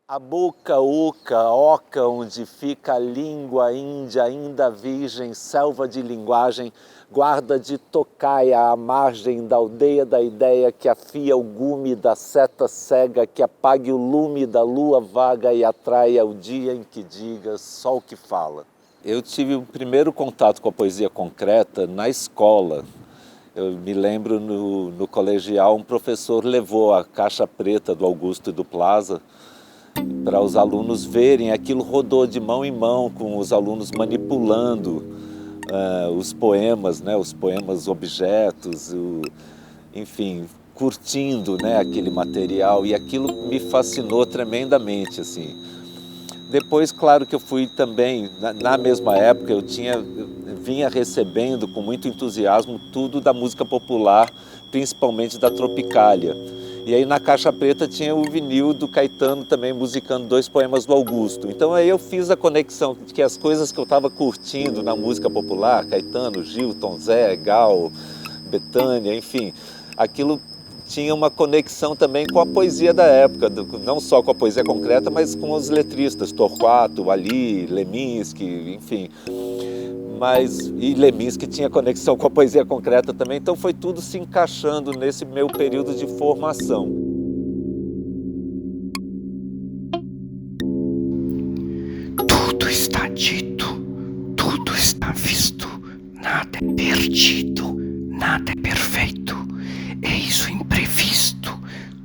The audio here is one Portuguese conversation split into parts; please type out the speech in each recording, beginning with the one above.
A boca oca, onde fica a língua índia, ainda virgem, selva de linguagem, guarda de tocaia à margem da aldeia da ideia que afia o gume da seta cega, que apague o lume da lua vaga e atraia o dia em que diga só o que fala. Eu tive o primeiro contato com a poesia concreta na escola. Eu me lembro no colegial, um professor levou a caixa preta do Augusto e do Plaza para os alunos verem. Aquilo rodou de mão em mão, com os alunos manipulando os poemas, né, os poemas objetos, enfim, curtindo, né, aquele material, e aquilo me fascinou tremendamente, assim. Depois, claro que eu fui também, na mesma época, eu vinha recebendo com muito entusiasmo tudo da música popular, principalmente da Tropicália. E aí na caixa preta tinha o vinil do Caetano também musicando 2 poemas do Augusto. Então aí eu fiz a conexão de que as coisas que eu estava curtindo na música popular, Caetano, Gil, Tom Zé, Gal, Bethânia, enfim, aquilo tinha uma conexão também com a poesia da época, não só com a poesia concreta, mas com os letristas, Torquato, Ali, Leminski, enfim. E Leminski tinha conexão com a poesia concreta também, então foi tudo se encaixando nesse meu período de formação. Tudo está dito, tudo está visto, nada é perdido, nada é perfeito, eis o imprevisto,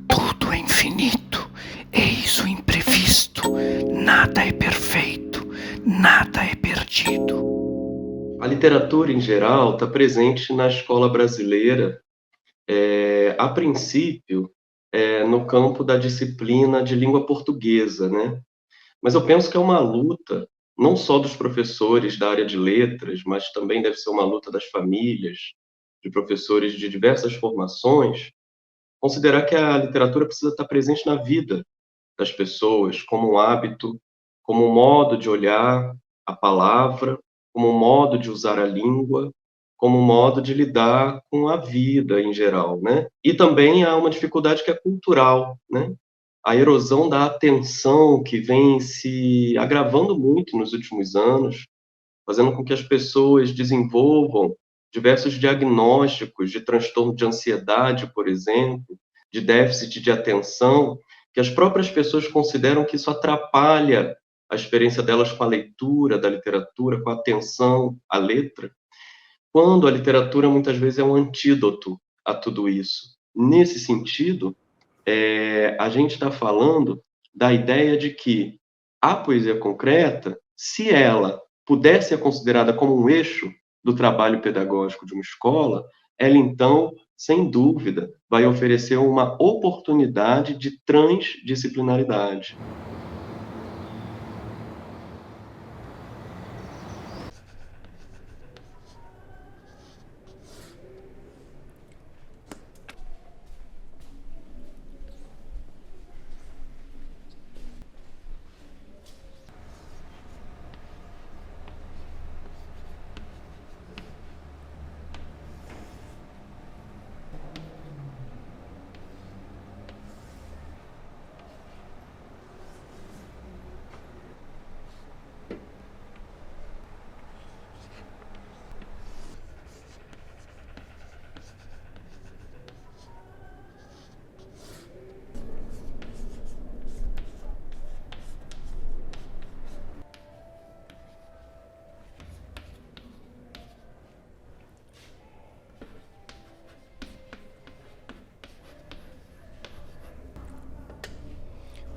tudo é infinito, eis o imprevisto, nada é perfeito, nada é perdido. A literatura, em geral, está presente na escola brasileira, a princípio, no campo da disciplina de língua portuguesa, né? Mas eu penso que é uma luta, não só dos professores da área de letras, mas também deve ser uma luta das famílias, de professores de diversas formações, considerar que a literatura precisa estar presente na vida das pessoas, como um hábito, como um modo de olhar a palavra, como um modo de usar a língua, como um modo de lidar com a vida em geral, né? E também há uma dificuldade que é cultural, né? A erosão da atenção que vem se agravando muito nos últimos anos, fazendo com que as pessoas desenvolvam diversos diagnósticos de transtorno de ansiedade, por exemplo, de déficit de atenção, que as próprias pessoas consideram que isso atrapalha a experiência delas com a leitura da literatura, com a atenção à letra, quando a literatura muitas vezes é um antídoto a tudo isso. Nesse sentido, a gente está falando da ideia de que a poesia concreta, se ela puder ser considerada como um eixo do trabalho pedagógico de uma escola, ela então, sem dúvida, vai oferecer uma oportunidade de transdisciplinaridade.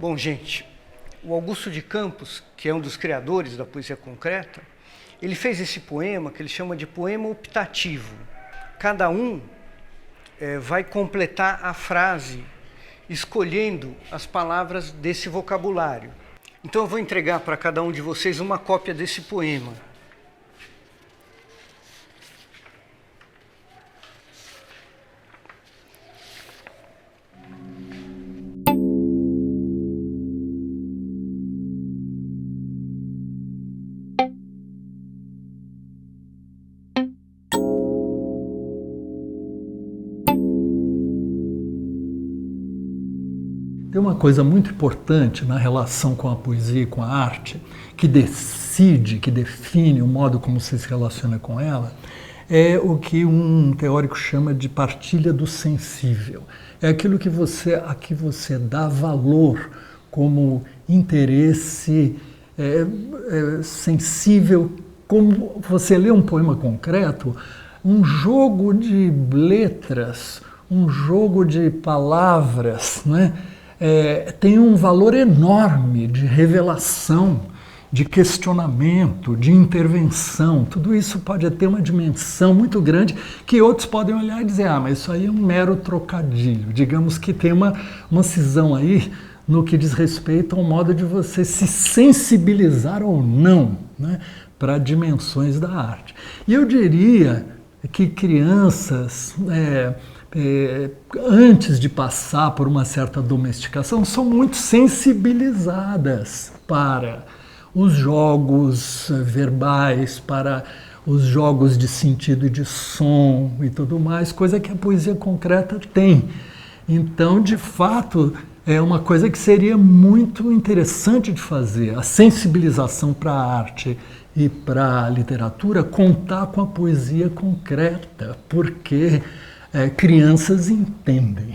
Bom, gente, o Augusto de Campos, que é um dos criadores da poesia concreta, ele fez esse poema que ele chama de poema optativo. Cada um vai completar a frase escolhendo as palavras desse vocabulário. Então eu vou entregar para cada um de vocês uma cópia desse poema. Tem uma coisa muito importante na relação com a poesia e com a arte, que define o modo como você se relaciona com ela, é o que um teórico chama de partilha do sensível. É aquilo que a que você dá valor como interesse sensível. Como você lê um poema concreto, um jogo de letras, um jogo de palavras, né? Tem um valor enorme de revelação, de questionamento, de intervenção. Tudo isso pode ter uma dimensão muito grande que outros podem olhar e dizer, mas isso aí é um mero trocadilho. Digamos que tem uma cisão aí no que diz respeito ao modo de você se sensibilizar ou não, né, para dimensões da arte. E eu diria que crianças, antes de passar por uma certa domesticação, são muito sensibilizadas para os jogos verbais, para os jogos de sentido e de som e tudo mais, coisa que a poesia concreta tem. Então, de fato, é uma coisa que seria muito interessante de fazer, a sensibilização para a arte e para a literatura, contar com a poesia concreta, porque crianças entendem,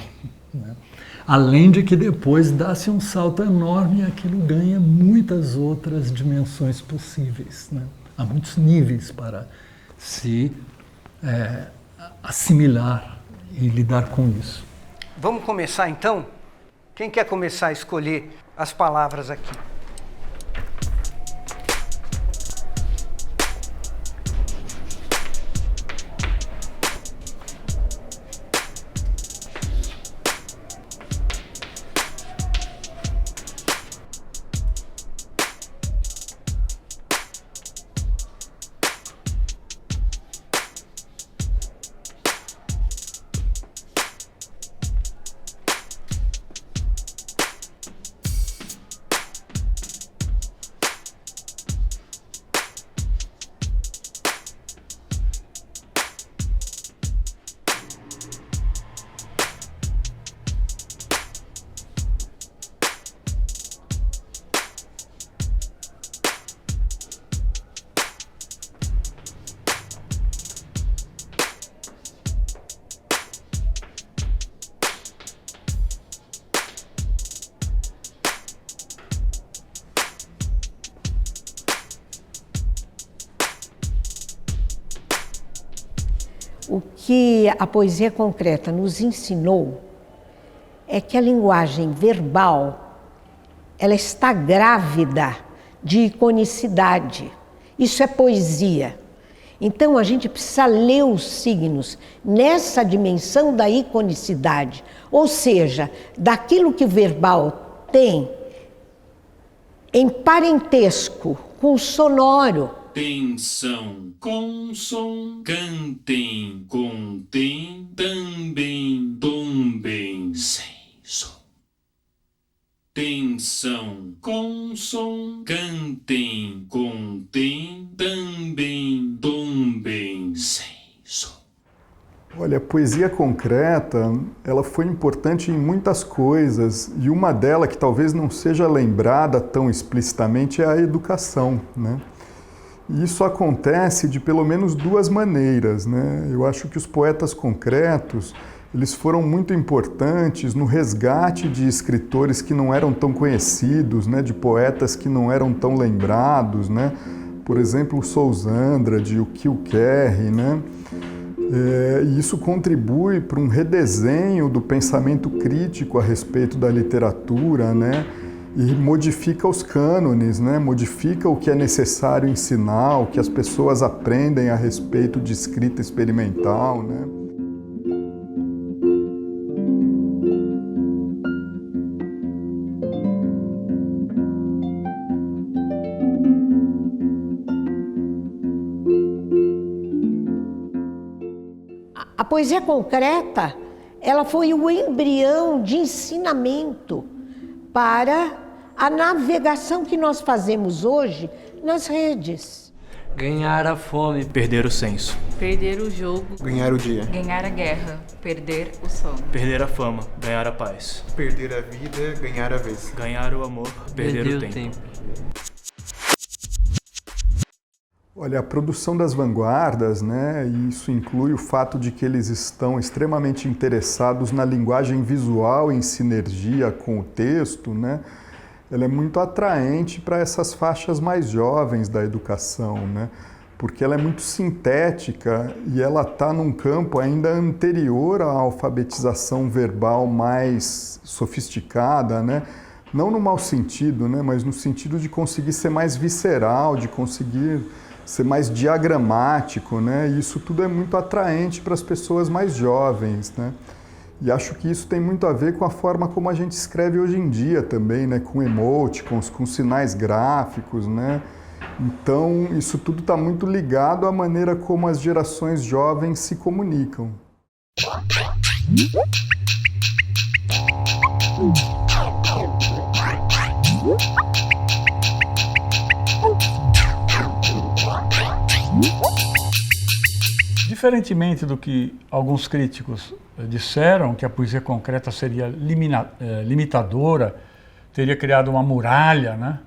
né? Além de que depois dá-se um salto enorme e aquilo ganha muitas outras dimensões possíveis, né? Há muitos níveis para se assimilar e lidar com isso. Vamos começar então? Quem quer começar a escolher as palavras aqui? O que a poesia concreta nos ensinou é que a linguagem verbal, ela está grávida de iconicidade. Isso é poesia. Então a gente precisa ler os signos nessa dimensão da iconicidade, ou seja, daquilo que o verbal tem em parentesco com o sonoro. Tensão, com som, cantem, contém, também, tombem, sem som. Tensão, com som, cantem, contém, também, tombem, sem som. Olha, a poesia concreta, ela foi importante em muitas coisas, e uma delas que talvez não seja lembrada tão explicitamente é a educação, né? E isso acontece de pelo menos duas maneiras, né? Eu acho que os poetas concretos, eles foram muito importantes no resgate de escritores que não eram tão conhecidos, né? De poetas que não eram tão lembrados, né? Por exemplo, o Sousa Andrade, o Kiel Kerry, né? E isso contribui para um redesenho do pensamento crítico a respeito da literatura, né? E modifica os cânones, né? Modifica o que é necessário ensinar, o que as pessoas aprendem a respeito de escrita experimental, né? A poesia concreta, ela foi o embrião de ensinamento para a navegação que nós fazemos hoje nas redes. Ganhar a fome. Perder o senso. Perder o jogo. Ganhar o dia. Ganhar a guerra. Perder o sono. Perder a fama. Ganhar a paz. Perder a vida. Ganhar a vez. Ganhar o amor. Perder o tempo. Olha, a produção das vanguardas, né, e isso inclui o fato de que eles estão extremamente interessados na linguagem visual em sinergia com o texto, né, ela é muito atraente para essas faixas mais jovens da educação, né, porque ela é muito sintética e ela está num campo ainda anterior à alfabetização verbal mais sofisticada, né, não no mau sentido, né, mas no sentido de conseguir ser mais visceral, de conseguir ser mais diagramático, né? E isso tudo é muito atraente para as pessoas mais jovens, né? E acho que isso tem muito a ver com a forma como a gente escreve hoje em dia também, né? Com emoticons, com sinais gráficos, né? Então, isso tudo está muito ligado à maneira como as gerações jovens se comunicam. Diferentemente do que alguns críticos disseram, que a poesia concreta seria limitadora, teria criado uma muralha, né?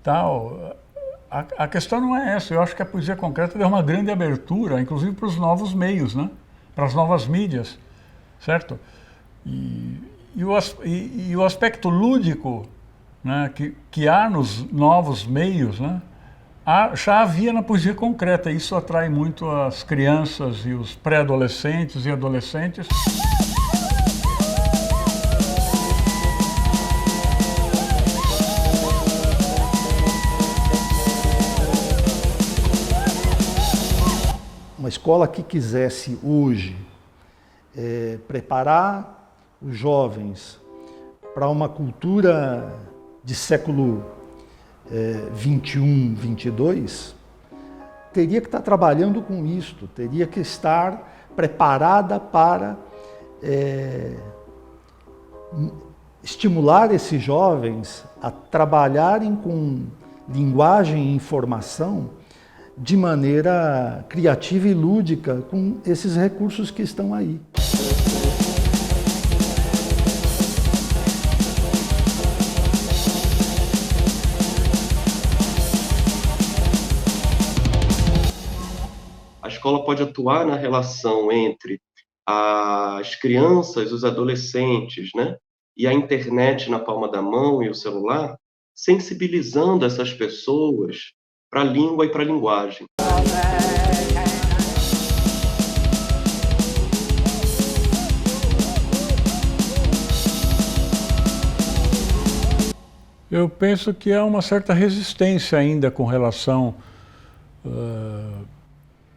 Tal, a questão não é essa. Eu acho que a poesia concreta deu uma grande abertura, inclusive para os novos meios, né? Para as novas mídias, certo? E o aspecto lúdico, né, que há nos novos meios, né? Já havia na poesia concreta. Isso atrai muito as crianças e os pré-adolescentes e adolescentes. Uma escola que quisesse hoje preparar os jovens para uma cultura de século 21, 22, teria que estar trabalhando com isto, teria que estar preparada para estimular esses jovens a trabalharem com linguagem e informação de maneira criativa e lúdica com esses recursos que estão aí. A escola pode atuar na relação entre as crianças, os adolescentes, né, e a internet na palma da mão e o celular, sensibilizando essas pessoas para a língua e para a linguagem. Eu penso que há uma certa resistência ainda com relação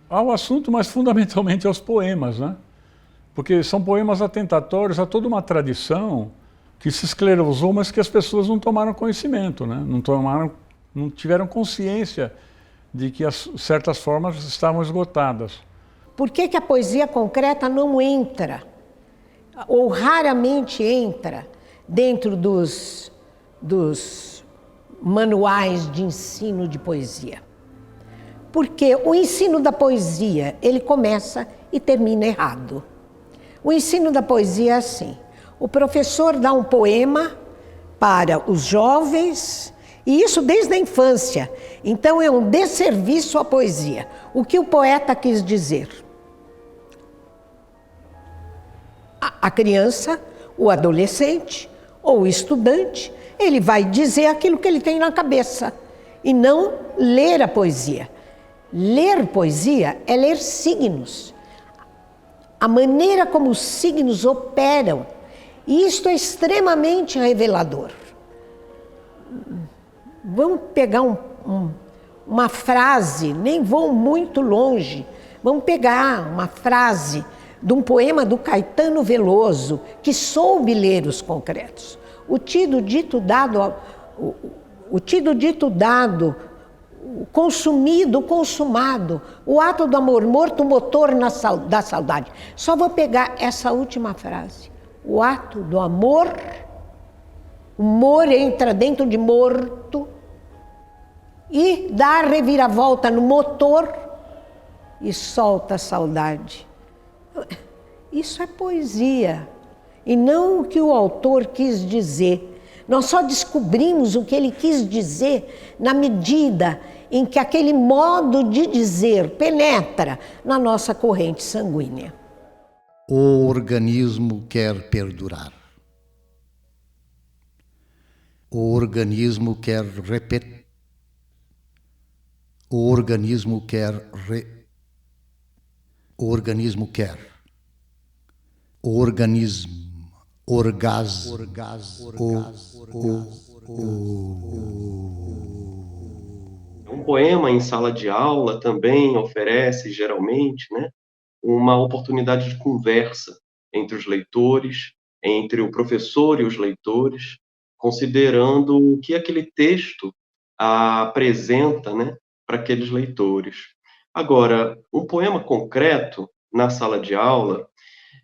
ao assunto, mas fundamentalmente aos poemas, né? Porque são poemas atentatórios a toda uma tradição que se esclerosou, mas que as pessoas não tomaram conhecimento, né? Não tiveram consciência de que certas formas estavam esgotadas. Por que a poesia concreta não entra, ou raramente entra, dentro dos manuais de ensino de poesia? Porque o ensino da poesia, ele começa e termina errado. O ensino da poesia é assim: o professor dá um poema para os jovens, e isso desde a infância. Então é um desserviço à poesia. O que o poeta quis dizer? A criança, o adolescente ou o estudante, ele vai dizer aquilo que ele tem na cabeça e não ler a poesia. Ler poesia é ler signos. A maneira como os signos operam. E isto é extremamente revelador. Vamos pegar uma frase, nem vou muito longe. Vamos pegar uma frase de um poema do Caetano Veloso, que soube ler os concretos. O tido, dito, dado, o consumido, o consumado, o ato do amor morto, o motor da saudade. Só vou pegar essa última frase. O ato do amor, o mor entra dentro de morto e dá a reviravolta no motor e solta a saudade. Isso é poesia, e não o que o autor quis dizer. Nós só descobrimos o que ele quis dizer na medida em que aquele modo de dizer penetra na nossa corrente sanguínea. O organismo quer perdurar. O organismo quer repetir. O organismo quer O organismo quer. O organismo. Orgasmo. Um poema em sala de aula também oferece, geralmente, né, uma oportunidade de conversa entre os leitores, entre o professor e os leitores, considerando o que aquele texto apresenta, né, para aqueles leitores. Agora, um poema concreto, na sala de aula,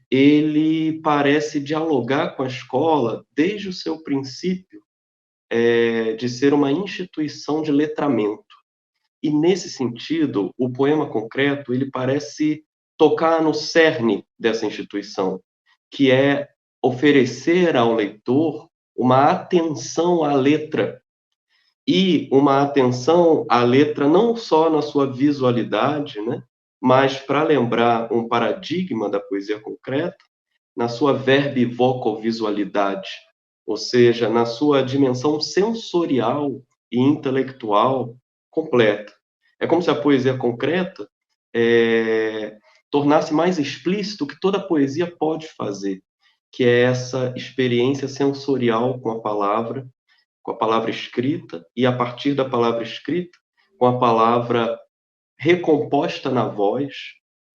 ele parece dialogar com a escola desde o seu princípio, de ser uma instituição de letramento. E, nesse sentido, o poema concreto, ele parece tocar no cerne dessa instituição, que é oferecer ao leitor uma atenção à letra, e uma atenção à letra não só na sua visualidade, né, mas para lembrar um paradigma da poesia concreta, na sua verbivocovisualidade, ou seja, na sua dimensão sensorial e intelectual completa. É como se a poesia concreta tornasse mais explícito o que toda poesia pode fazer, que é essa experiência sensorial com a palavra escrita, e a partir da palavra escrita, com a palavra recomposta na voz,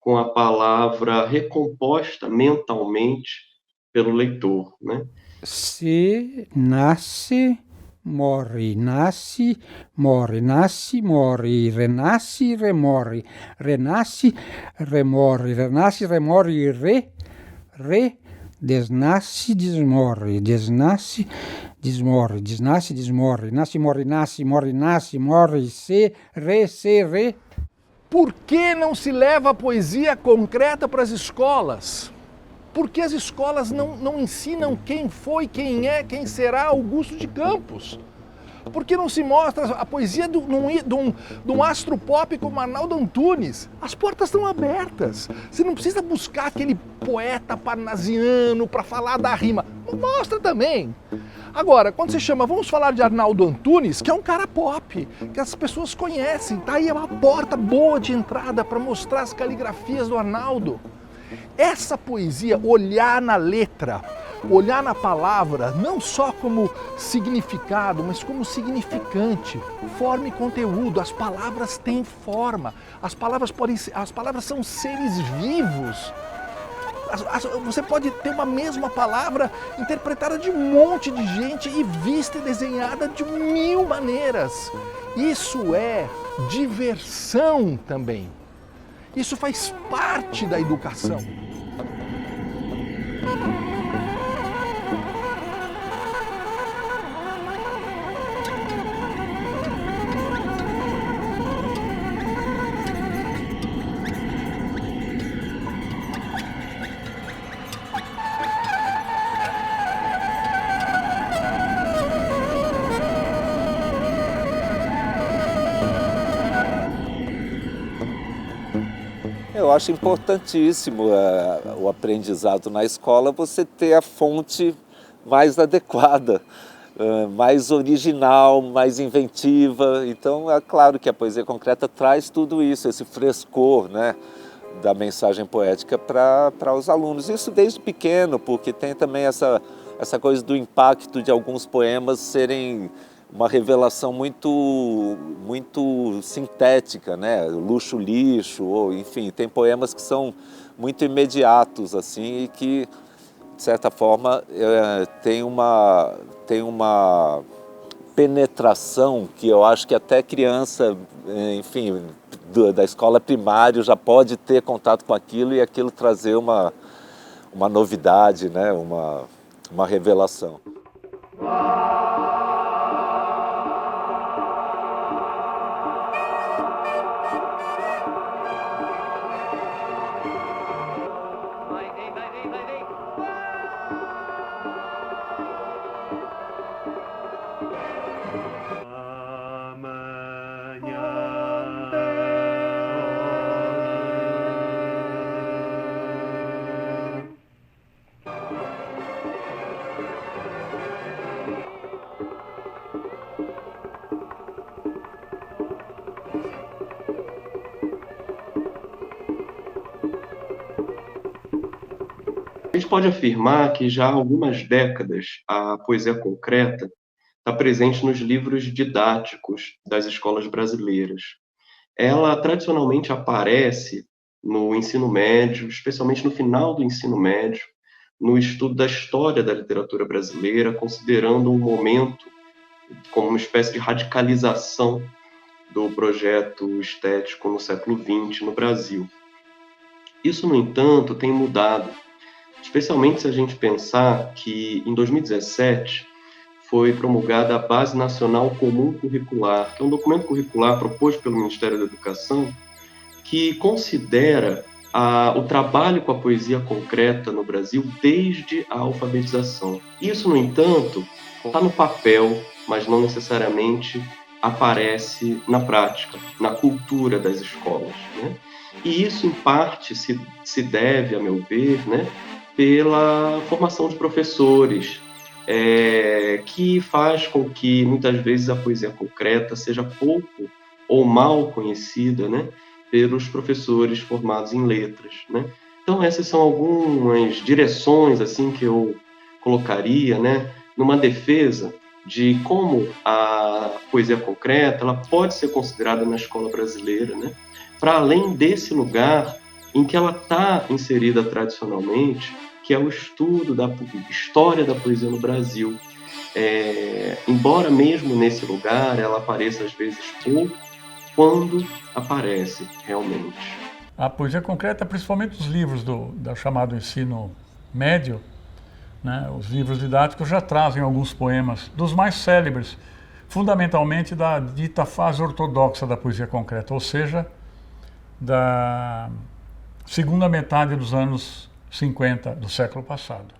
com a palavra recomposta mentalmente pelo leitor, né? Se nasce, morre, nasce, morre, nasce, morre, renasce, remorre, renasce, remorre, renasce, remorre, desnasce, desmorre, desnasce, desmorre, desnasce, desmorre, nasce, morre, nasce, morre, nasce, morre, se, re. Por que não se leva a poesia concreta para as escolas? Por que as escolas não ensinam quem foi, quem é, quem será Augusto de Campos? Por que não se mostra a poesia de um astropop como Arnaldo Antunes? As portas estão abertas. Você não precisa buscar aquele poeta parnasiano para falar da rima. Mostra também. Agora, quando você chama, vamos falar de Arnaldo Antunes, que é um cara pop, que as pessoas conhecem, tá aí uma porta boa de entrada para mostrar as caligrafias do Arnaldo. Essa poesia, olhar na letra, olhar na palavra, não só como significado, mas como significante, forma e conteúdo. As palavras têm forma, as palavras são seres vivos. Você pode ter uma mesma palavra interpretada de um monte de gente e vista e desenhada de 1000 maneiras. Isso é diversão também. Isso faz parte da educação. Eu acho importantíssimo o aprendizado na escola, você ter a fonte mais adequada, mais original, mais inventiva. Então, é claro que a poesia concreta traz tudo isso, esse frescor, né, da mensagem poética para os alunos. Isso desde pequeno, porque tem também essa coisa do impacto de alguns poemas serem uma revelação muito sintética, né? Luxo, lixo, ou enfim, tem poemas que são muito imediatos assim e que, de certa forma, tem uma penetração que eu acho que até criança, enfim, da escola primária já pode ter contato com aquilo e aquilo trazer uma novidade, né? Uma revelação. 「pode afirmar que já há algumas décadas a poesia concreta está presente nos livros didáticos das escolas brasileiras. Ela tradicionalmente aparece no ensino médio, especialmente no final do ensino médio, no estudo da história da literatura brasileira, considerando um momento como uma espécie de radicalização do projeto estético no século XX no Brasil. Isso, no entanto, tem mudado, especialmente se a gente pensar que, em 2017, foi promulgada a Base Nacional Comum Curricular, que é um documento curricular proposto pelo Ministério da Educação, que considera o trabalho com a poesia concreta no Brasil desde a alfabetização. Isso, no entanto, está no papel, mas não necessariamente aparece na prática, na cultura das escolas, né? E isso, em parte, se deve, a meu ver, né, pela formação de professores, que faz com que, muitas vezes, a poesia concreta seja pouco ou mal conhecida, né, pelos professores formados em letras, né? Então, essas são algumas direções assim, que eu colocaria, né, numa defesa de como a poesia concreta ela pode ser considerada na escola brasileira, né, para além desse lugar em que ela está inserida tradicionalmente, que é o estudo da história da poesia no Brasil. Embora mesmo nesse lugar ela apareça às vezes pouco, quando aparece realmente. A poesia concreta, principalmente os livros do chamado ensino médio, né, os livros didáticos já trazem alguns poemas, dos mais célebres, fundamentalmente da dita fase ortodoxa da poesia concreta, ou seja, da segunda metade dos anos 50 do século passado.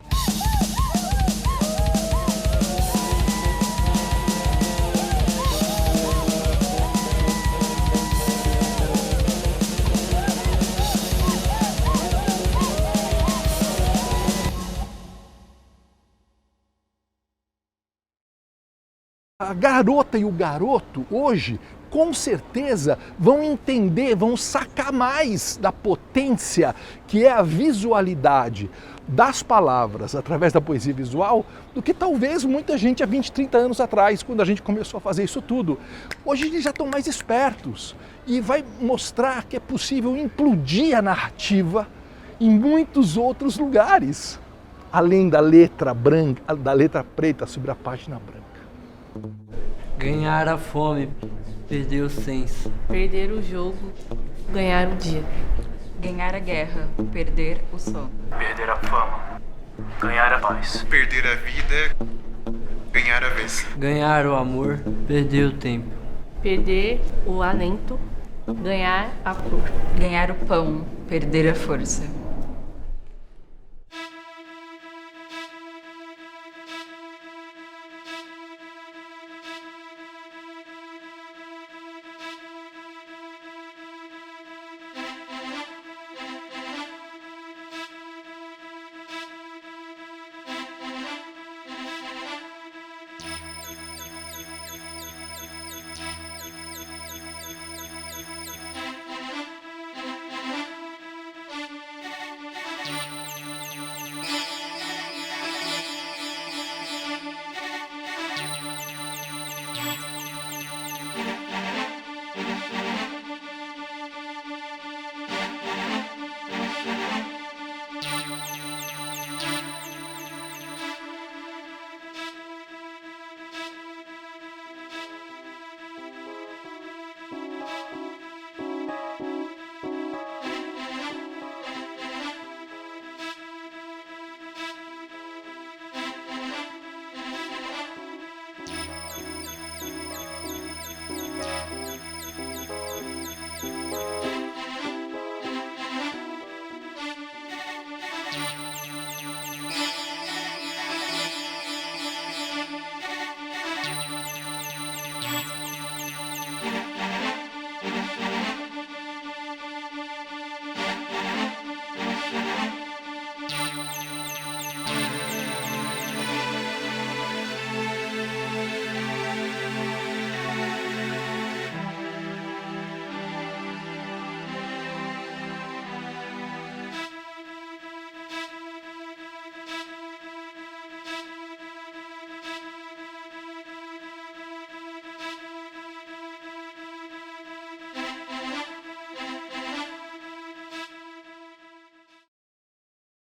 A garota e o garoto, hoje, com certeza, vão entender, vão sacar mais da potência que é a visualidade das palavras através da poesia visual do que talvez muita gente há 20, 30 anos atrás, quando a gente começou a fazer isso tudo. Hoje eles já estão mais espertos e vai mostrar que é possível implodir a narrativa em muitos outros lugares, além da letra branca, da letra preta sobre a página branca. Ganhar a fome, perder o senso. Perder o jogo, ganhar o dia. Ganhar a guerra, perder o sono. Perder a fama, ganhar a paz. Perder a vida, ganhar a vez. Ganhar o amor, perder o tempo. Perder o alento, ganhar a cor. Ganhar o pão, perder a força.